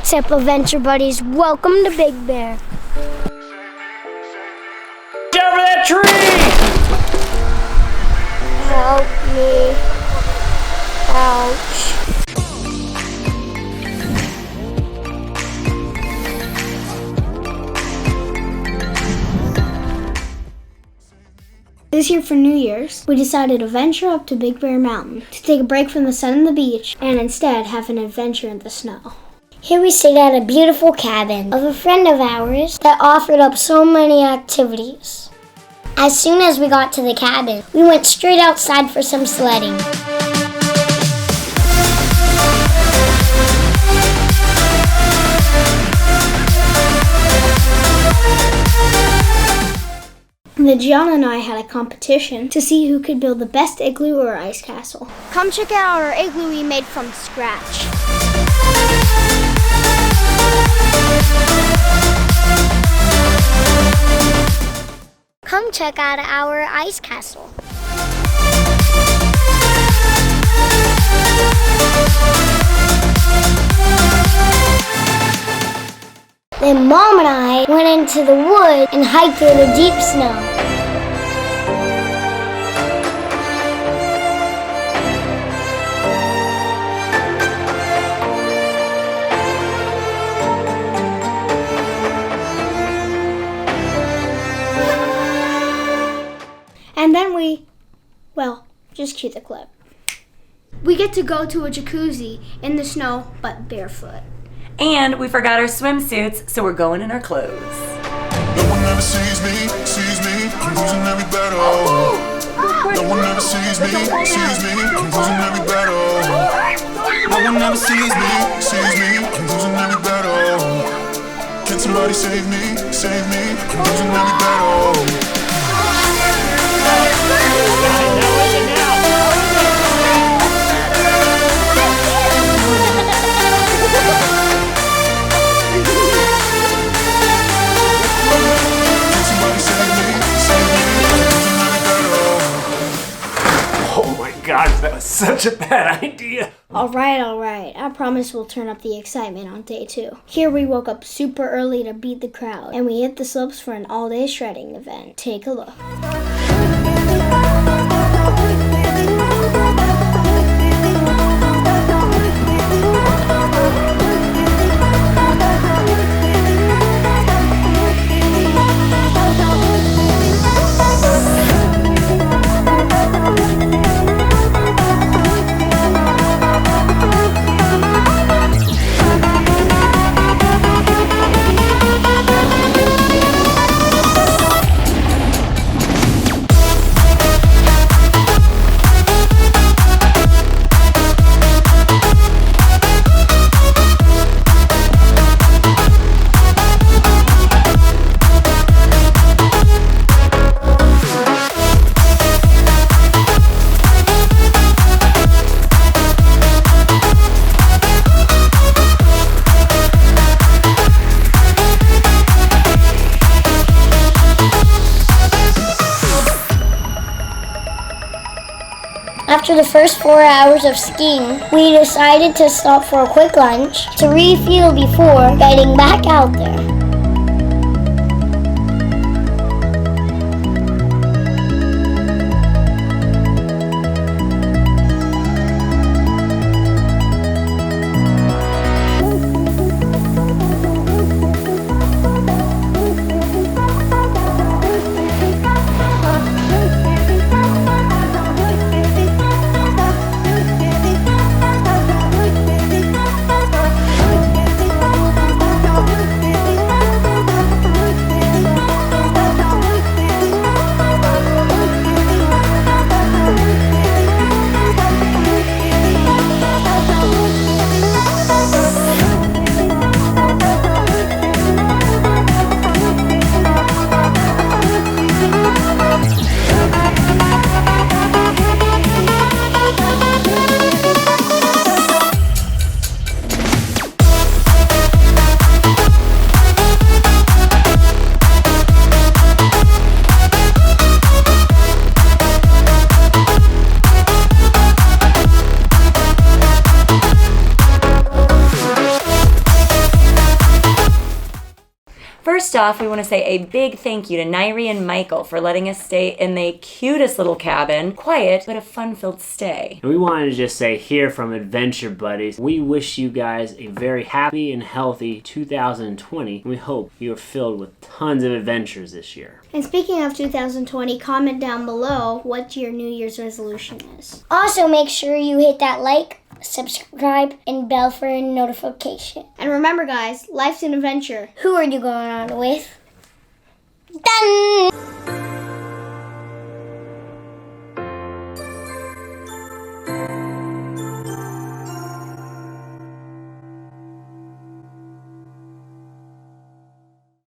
What's up, adventure buddies? Welcome to Big Bear. Get over that tree! Help me. Ouch. This year for New Year's, we decided to venture up to Big Bear Mountain to take a break from the sun and the beach and instead have an adventure in the snow. Here we stayed at a beautiful cabin of a friend of ours that offered up so many activities. As soon as we got to the cabin, we went straight outside for some sledding. The John and I had a competition to see who could build the best igloo or ice castle. Come check out our igloo we made from scratch. Come check out our ice castle. Then Mom and I went into the woods and hiked through the deep snow. And then just cue the clip. We get to go to a jacuzzi in the snow, but barefoot. And we forgot our swimsuits, so we're going in our clothes. No one ever sees me, I'm losing every battle. No one ever sees me, I'm losing every battle. No one ever sees me, I'm losing every battle. Can somebody save me, I'm losing every battle. God, that was such a bad idea. All right. I promise we'll turn up the excitement on day 2. Here we woke up super early to beat the crowd, and we hit the slopes for an all-day shredding event. Take a look. After the first 4 hours of skiing, we decided to stop for a quick lunch to refuel before getting back out there. First off, we want to say a big thank you to Nairi and Michael for letting us stay in the cutest little cabin. Quiet, but a fun-filled stay. And we wanted to just say here from Adventure Buddies, we wish you guys a very happy and healthy 2020. We hope you are filled with tons of adventures this year. And speaking of 2020, comment down below what your New Year's resolution is. Also, make sure you hit that like, subscribe, and bell for a notification. And remember guys, life's an adventure. Who are you going on with? Done!